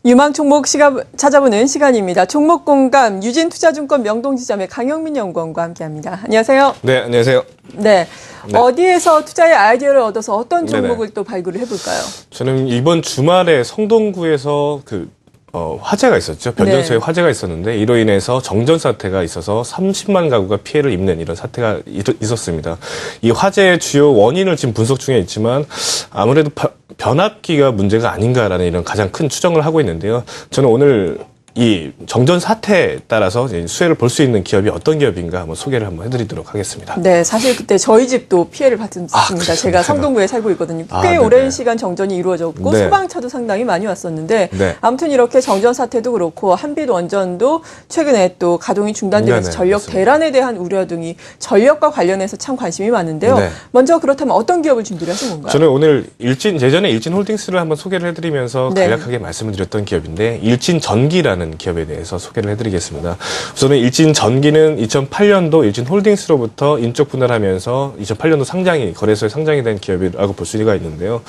유망 종목 찾아보는 시간입니다. 종목 공감 유진투자증권 명동지점의 강영민 연구원과 함께합니다. 안녕하세요. 네, 안녕하세요. 네. 어디에서 투자의 아이디어를 얻어서 어떤 종목을 네네. 또 발굴을 해볼까요? 저는 이번 주말에 성동구에서 화재가 있었죠. 변전소에 네. 화재가 있었는데 이로 인해서 정전 사태가 있어서 30만 가구가 피해를 입는 이런 사태가 있었습니다. 이 화재의 주요 원인을 지금 분석 중에 있지만 아무래도 변압기가 문제가 아닌가라는 이런 가장 큰 추정을 하고 있는데요. 저는 오늘 이 정전 사태에 따라서 수혜를 볼 수 있는 기업이 어떤 기업인가 한번 소개를 한번 해드리도록 하겠습니다. 네, 사실 그때 저희 집도 피해를 받았습니다. 제가 성동구에 살고 있거든요. 꽤 오랜 시간 정전이 이루어졌고 네. 소방차도 상당히 많이 왔었는데 네. 아무튼 이렇게 정전 사태도 그렇고 한빛 원전도 최근에 또 가동이 중단되면서 네네, 전력 맞습니다. 대란에 대한 우려 등이 전력과 관련해서 참 관심이 많은데요. 네. 먼저 그렇다면 어떤 기업을 준비를 하신 건가요? 저는 오늘 예전에 일진홀딩스를 한번 소개를 해드리면서 네. 간략하게 말씀을 드렸던 기업인데 일진전기라는 기업에 대해서 소개를 해드리겠습니다. 우선은 일진전기는 2008년도 일진홀딩스로부터 인적 분할하면서 2008년도 거래소에 상장이 된 기업이라고 볼 수가 있는데요.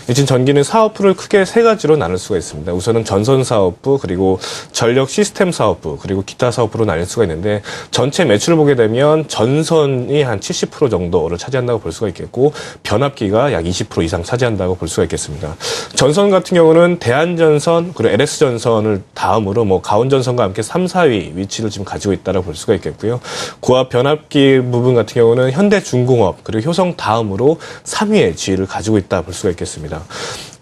일진전기는 사업부를 크게 세 가지로 나눌 수가 있습니다. 우선은 전선사업부, 그리고 전력 시스템 사업부, 그리고 기타 사업부로 나눌 수가 있는데 전체 매출을 보게 되면 전선이 한 70% 정도를 차지한다고 볼 수가 있겠고 변압기가 약 20% 이상 차지한다고 볼 수가 있겠습니다. 전선 같은 경우는 대한전선 그리고 LS전선을 다음으로 가온전선과 함께 3, 4위 위치를 지금 가지고 있다고 볼 수가 있겠고요. 고압 변압기 부분 같은 경우는 현대중공업 그리고 효성 다음으로 3위의 지위를 가지고 있다 볼 수가 있겠습니다.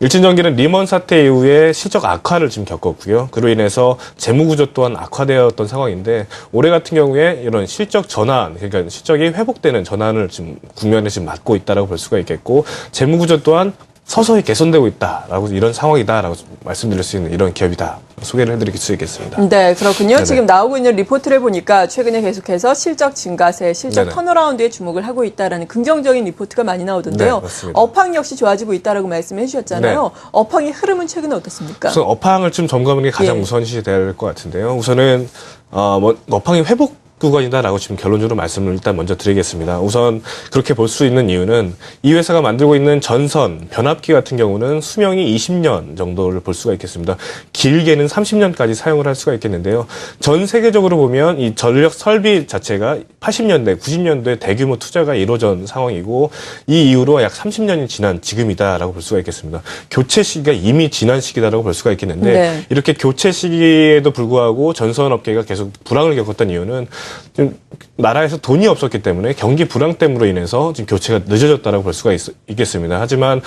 일진전기는 리먼 사태 이후에 실적 악화를 지금 겪었고요. 그로 인해서 재무구조 또한 악화되었던 상황인데 올해 같은 경우에 이런 실적 전환, 그러니까 실적이 회복되는 전환을 지금 국면에 지금 맞고 있다고 볼 수가 있겠고 재무구조 또한 서서히 개선되고 있다라고 이런 상황이다라고 말씀드릴 수 있는 이런 기업이다 소개를 해드릴 수 있겠습니다. 네, 그렇군요. 네네. 지금 나오고 있는 리포트를 보니까 최근에 계속해서 실적 증가세, 실적 네네. 턴어라운드에 주목을 하고 있다라는 긍정적인 리포트가 많이 나오던데요. 네, 맞습니다. 업황 역시 좋아지고 있다라고 말씀해 주셨잖아요. 네. 업황의 흐름은 최근에 어떻습니까? 우선 업황을 좀 점검하는 게 가장 예. 우선시 될 것 같은데요. 우선은 업황이 회복 구간이다라고 지금 결론적으로 말씀을 일단 먼저 드리겠습니다. 우선 그렇게 볼 수 있는 이유는 이 회사가 만들고 있는 전선, 변압기 같은 경우는 수명이 20년 정도를 볼 수가 있겠습니다. 길게는 30년까지 사용을 할 수가 있겠는데요. 전 세계적으로 보면 이 전력 설비 자체가 80년대, 90년도에 대규모 투자가 이루어진 상황이고 이 이후로 약 30년이 지난 지금이다라고 볼 수가 있겠습니다. 교체 시기가 이미 지난 시기다라고 볼 수가 있겠는데 네. 이렇게 교체 시기에도 불구하고 전선업계가 계속 불황을 겪었던 이유는 지금 나라에서 돈이 없었기 때문에 경기 불황 때문으로 인해서 지금 교체가 늦어졌다라고 볼 수가 있겠습니다. 하지만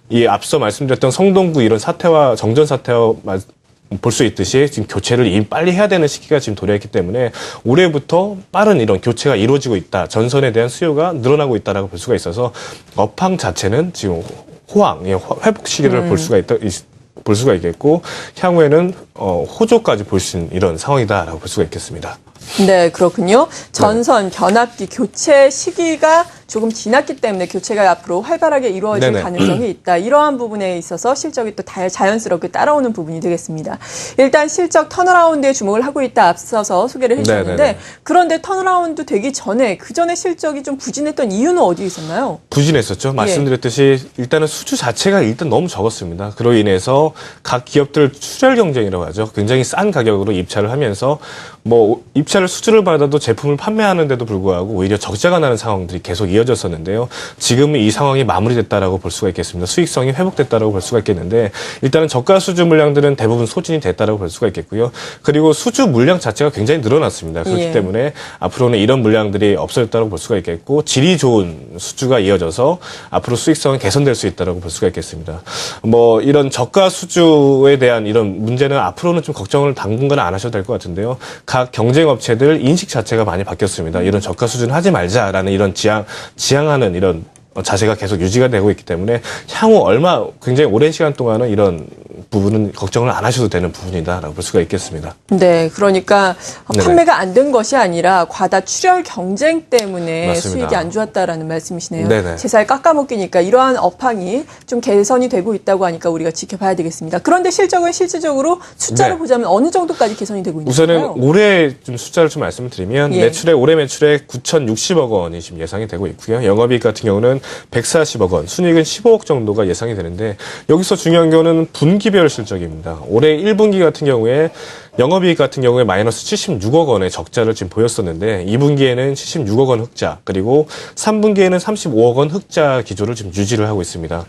이 앞서 말씀드렸던 성동구 이런 사태와 정전 사태와 볼 수 있듯이 지금 교체를 이미 빨리 해야 되는 시기가 지금 도래했기 때문에 올해부터 빠른 이런 교체가 이루어지고 있다. 전선에 대한 수요가 늘어나고 있다라고 볼 수가 있어서 업황 자체는 지금 회복 시기를 볼 수가 있겠고 향후에는 호조까지 볼 수 있는 이런 상황이다라고 볼 수가 있겠습니다. 네, 그렇군요. 전선, 변압기 교체 시기가 조금 지났기 때문에 교체가 앞으로 활발하게 이루어질 네네. 가능성이 있다. 이러한 부분에 있어서 실적이 또 자연스럽게 따라오는 부분이 되겠습니다. 일단 실적 턴어라운드에 주목을 하고 있다 앞서서 소개를 해주셨는데 네네네. 그런데 턴어라운드 되기 전에 그 전에 실적이 좀 부진했던 이유는 어디에 있었나요? 부진했었죠. 말씀드렸듯이 일단은 수주 자체가 일단 너무 적었습니다. 그로 인해서 각 기업들 출혈 경쟁이라고 하죠. 굉장히 싼 가격으로 입찰을 하면서 수주를 받아도 제품을 판매하는데도 불구하고 오히려 적자가 나는 상황들이 계속 이어졌었는데요. 지금은 이 상황이 마무리됐다라고 볼 수가 있겠습니다. 수익성이 회복됐다라고 볼 수가 있겠는데 일단은 저가 수주 물량들은 대부분 소진이 됐다라고 볼 수가 있겠고요. 그리고 수주 물량 자체가 굉장히 늘어났습니다. 그렇기 예. 때문에 앞으로는 이런 물량들이 없어졌다고 볼 수가 있겠고 질이 좋은 수주가 이어져서 앞으로 수익성은 개선될 수 있다라고 볼 수가 있겠습니다. 이런 저가 수주에 대한 이런 문제는 앞으로는 좀 걱정을 당분간은 안 하셔도 될 것 같은데요. 각 경쟁 업체들 인식 자체가 많이 바뀌었습니다. 이런 저가 수준 하지 말자라는 이런 지향하는 이런 자세가 계속 유지가 되고 있기 때문에 향후 굉장히 오랜 시간 동안은 이런 부분은 걱정을 안 하셔도 되는 부분이다라고 볼 수가 있겠습니다. 네, 그러니까 네네. 판매가 안 된 것이 아니라 과다 출혈 경쟁 때문에 맞습니다. 수익이 안 좋았다라는 말씀이시네요. 네네. 제살 깎아먹기니까 이러한 업황이 좀 개선이 되고 있다고 하니까 우리가 지켜봐야 되겠습니다. 그런데 실적은 실질적으로 숫자로 네. 보자면 어느 정도까지 개선이 되고 있는 우선은 건가요? 올해 좀 숫자를 좀 말씀을 드리면 예. 올해 매출액 9,060억 원이 지금 예상이 되고 있고요. 영업이익 같은 경우는 140억 원, 순이익은 15억 정도가 예상이 되는데 여기서 중요한 거는 분기 분기별 실적입니다. 올해 1분기 같은 경우에 영업이익 같은 경우에 마이너스 76억 원의 적자를 지금 보였었는데 2분기에는 76억 원 흑자, 그리고 3분기에는 35억 원 흑자 기조를 지금 유지를 하고 있습니다.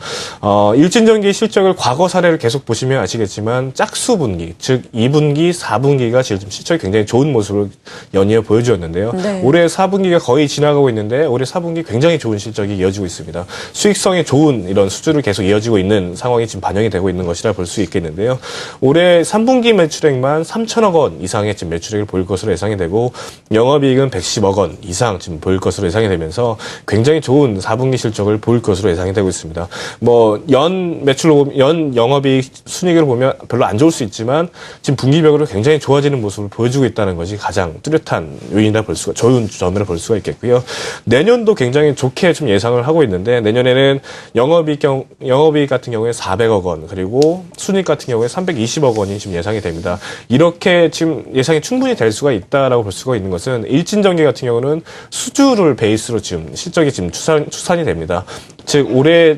일진전기 실적을 과거 사례를 계속 보시면 아시겠지만 짝수 분기, 즉 2분기, 4분기가 지금 실적이 굉장히 좋은 모습을 연이어 보여주었는데요. 네. 올해 4분기가 거의 지나가고 있는데 올해 4분기 굉장히 좋은 실적이 이어지고 있습니다. 수익성이 좋은 이런 수준을 계속 이어지고 있는 상황이 지금 반영이 되고 있는 것이라 볼 수 있겠는데요. 올해 3분기 매출액만 3천억 원 이상의 지금 매출액을 보일 것으로 예상이 되고 영업이익은 110억 원 이상 지금 보일 것으로 예상이 되면서 굉장히 좋은 4분기 실적을 보일 것으로 예상이 되고 있습니다. 뭐 연 매출로 연 영업이익 순이익을 보면 별로 안 좋을 수 있지만 지금 분기별로 굉장히 좋아지는 모습을 보여주고 있다는 것이 가장 뚜렷한 요인이라 볼 수가 좋은 점이라 볼 수가 있겠고요. 내년도 굉장히 좋게 좀 예상을 하고 있는데 내년에는 영업이익 같은 경우에 400억 원 그리고 순이익 같은 경우에 320억 원이 지금 예상이 됩니다. 이렇게 지금 예상이 충분히 될 수가 있다라고 볼 수가 있는 것은 일진전기 같은 경우는 수주를 베이스로 지금 실적이 지금 추산이 됩니다. 즉 올해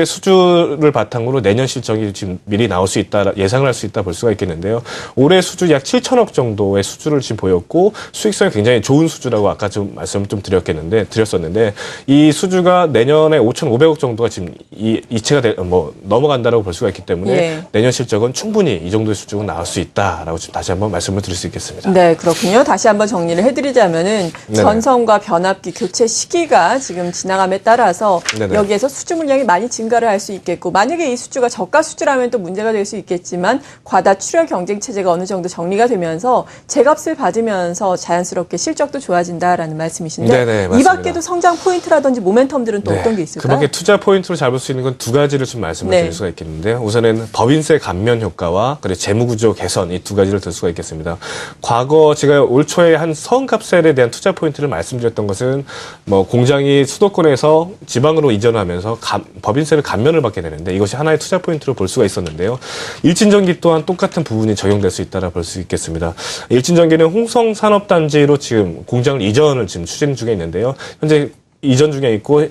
수주를 바탕으로 내년 실적이 지금 미리 나올 수 있다, 예상을 할 수 있다 볼 수가 있겠는데요. 올해 수주 약 7천억 정도의 수주를 지금 보였고 수익성이 굉장히 좋은 수주라고 아까 좀 말씀을 좀 드렸었는데 이 수주가 내년에 5,500억 정도가 지금 이체가 넘어간다라고 볼 수가 있기 때문에 예. 내년 실적은 충분히 이 정도의 수주가 나올 수 있다라고 지금 다시 한번 말씀을 드릴 수 있겠습니다. 네, 그렇군요. 다시 한번 정리를 해드리자면은 네네. 전선과 변압기 교체 시기가 지금 지나감에 따라서 네네. 여기에서 수주 물량이 많이 증가를 할 수 있겠고 만약에 이 수주가 저가 수주라면 또 문제가 될 수 있겠지만 과다 출혈 경쟁 체제가 어느 정도 정리가 되면서 제값을 받으면서 자연스럽게 실적도 좋아진다라는 말씀이신데 네네, 이 맞습니다. 밖에도 성장 포인트라든지 모멘텀들은 또 네. 어떤 게 그 있을까요? 밖에 투자 포인트로 잡을 수 있는 건 두 가지를 좀 말씀을 네. 드릴 수가 있겠는데요. 우선은 법인세 감면 효과와 그리고 재무구조 개선 이 두 가지를 들 수가 있겠습니다. 과거 제가 올 초에 한 서운값셀에 대한 투자 포인트를 말씀드렸던 것은 뭐 공장이 수도권에서 지방으로 이전하면서 법인세를 감면을 받게 되는데 이것이 하나의 투자 포인트로 볼 수가 있었는데요. 일진전기 또한 똑같은 부분이 적용될 수 있다라 볼 수 있겠습니다. 일진전기는 홍성산업단지로 지금 공장을 이전을 지금 추진 중에 있는데요. 현재 이전 중에 있고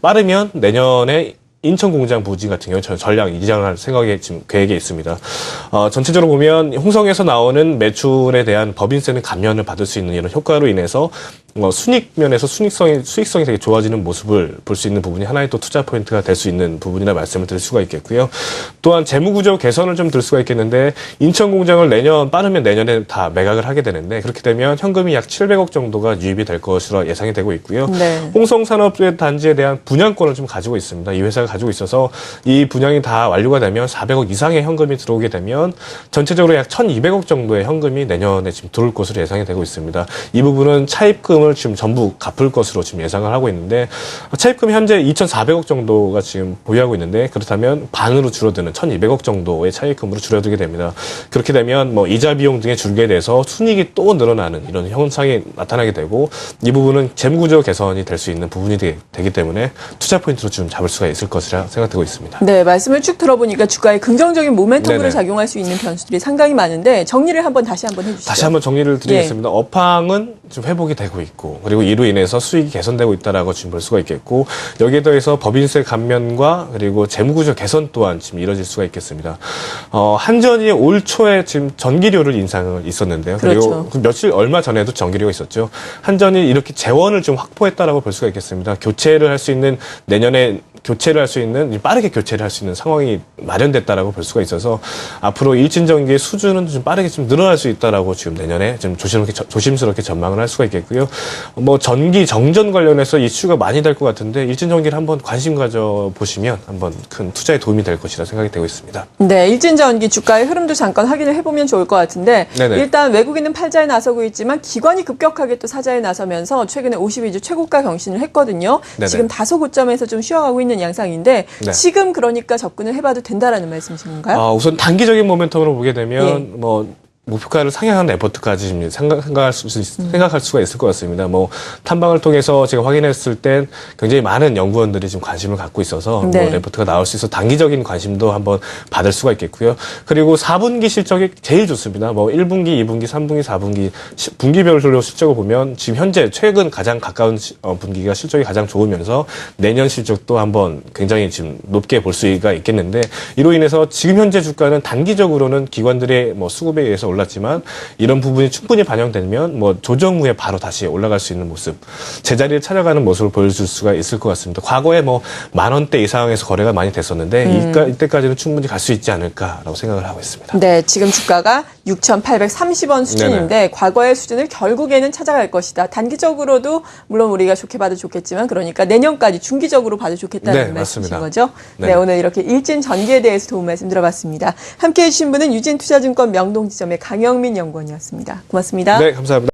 빠르면 내년에 인천 공장 부지 같은 경우 전량 이전할 생각에 지금 계획에 있습니다. 전체적으로 보면 홍성에서 나오는 매출에 대한 법인세는 감면을 받을 수 있는 이런 효과로 인해서 순익 면에서 수익성이 되게 좋아지는 모습을 볼 수 있는 부분이 하나의 또 투자 포인트가 될 수 있는 부분이라 말씀을 드릴 수가 있겠고요. 또한 재무구조 개선을 좀 들 수가 있겠는데 인천 공장을 빠르면 내년에 다 매각을 하게 되는데 그렇게 되면 현금이 약 700억 정도가 유입이 될 것으로 예상이 되고 있고요. 네. 홍성산업단지에 대한 분양권을 좀 가지고 있습니다. 이 회사가 가지고 있어서 이 분양이 다 완료가 되면 400억 이상의 현금이 들어오게 되면 전체적으로 약 1,200억 정도의 현금이 내년에 지금 들어올 것으로 예상이 되고 있습니다. 이 부분은 차입금을 지금 전부 갚을 것으로 지금 예상을 하고 있는데 차입금 현재 2,400억 정도가 지금 보유하고 있는데 그렇다면 반으로 줄어드는 1,200억 정도의 차입금으로 줄어들게 됩니다. 그렇게 되면 뭐 이자 비용 등의 줄게 돼서 순이익이 또 늘어나는 이런 현상이 나타나게 되고 이 부분은 재무구조 개선이 될 수 있는 부분이 되기 때문에 투자 포인트로 지금 잡을 수가 있을 것이라 생각되고 있습니다. 네, 말씀을 쭉 들어보니까 주가에 긍정적인 모멘텀으로 네네. 작용할 수 있는 변수들이 상당히 많은데 정리를 다시 한번 해주시죠. 다시 한번 정리를 드리겠습니다. 업황은 좀 회복이 되고 있고 그리고 이로 인해서 수익이 개선되고 있다라고 지금 볼 수가 있겠고 여기에 더해서 법인세 감면과 그리고 재무구조 개선 또한 지금 이뤄질 수가 있겠습니다. 한전이 올 초에 지금 전기료를 인상을 있었는데요. 그렇죠. 그리고 얼마 전에도 전기료가 있었죠. 한전이 이렇게 재원을 좀 확보했다라고 볼 수가 있겠습니다. 교체를 할 수 있는 내년에 빠르게 교체를 할 수 있는 상황이 마련됐다라고 볼 수가 있어서 앞으로 일진전기의 수주는 좀 빠르게 좀 늘어날 수 있다라고 지금 내년에 좀 조심스럽게 전망을 할 수가 있겠고요. 뭐 전기 정전 관련해서 이슈가 많이 될 것 같은데 일진전기를 한번 관심 가져 보시면 한번 큰 투자에 도움이 될 것이라 생각이 되고 있습니다. 네, 일진전기 주가의 흐름도 잠깐 확인을 해보면 좋을 것 같은데 네네. 일단 외국인은 팔자에 나서고 있지만 기관이 급격하게 또 사자에 나서면서 최근에 52주 최고가 경신을 했거든요. 네네. 지금 다소 고점에서 좀 쉬어가고 있는 양상인데 네. 지금 그러니까 접근을 해봐도 된다라는 말씀이신 건가요? 우선 단기적인 모멘텀으로 보게 되면 예. 뭐 목표가를 상향하는 레포트까지 지금 생각할 수가 있을 것 같습니다. 뭐 탐방을 통해서 제가 확인했을 땐 굉장히 많은 연구원들이 지금 관심을 갖고 있어서 네. 뭐 레포트가 나올 수 있어 단기적인 관심도 한번 받을 수가 있겠고요. 그리고 4분기 실적이 제일 좋습니다. 뭐 1분기, 2분기, 3분기, 4분기 분기별로 실적을 보면 지금 현재 최근 가장 가까운 분기가 실적이 가장 좋으면서 내년 실적도 한번 굉장히 지금 높게 볼 수가 있겠는데 이로 인해서 지금 현재 주가는 단기적으로는 기관들의 뭐 수급에 의해서 올랐지만 이런 부분이 충분히 반영되면 뭐 조정 후에 바로 다시 올라갈 수 있는 모습, 제자리를 찾아가는 모습을 보여줄 수가 있을 것 같습니다. 과거에 뭐 10,000원대 이상에서 거래가 많이 됐었는데 이때까지는 충분히 갈 수 있지 않을까라고 생각을 하고 있습니다. 네, 지금 주가가 6,830원 수준인데 과거의 수준을 결국에는 찾아갈 것이다. 단기적으로도 물론 우리가 좋게 봐도 좋겠지만 그러니까 내년까지 중기적으로 봐도 좋겠다는 네, 말씀이신 맞습니다. 거죠? 네. 네. 오늘 이렇게 일진 전기에 대해서 도움 말씀 들어봤습니다. 함께해 주신 분은 유진투자증권 명동지점의 강영민 연구원이었습니다. 고맙습니다. 네, 감사합니다.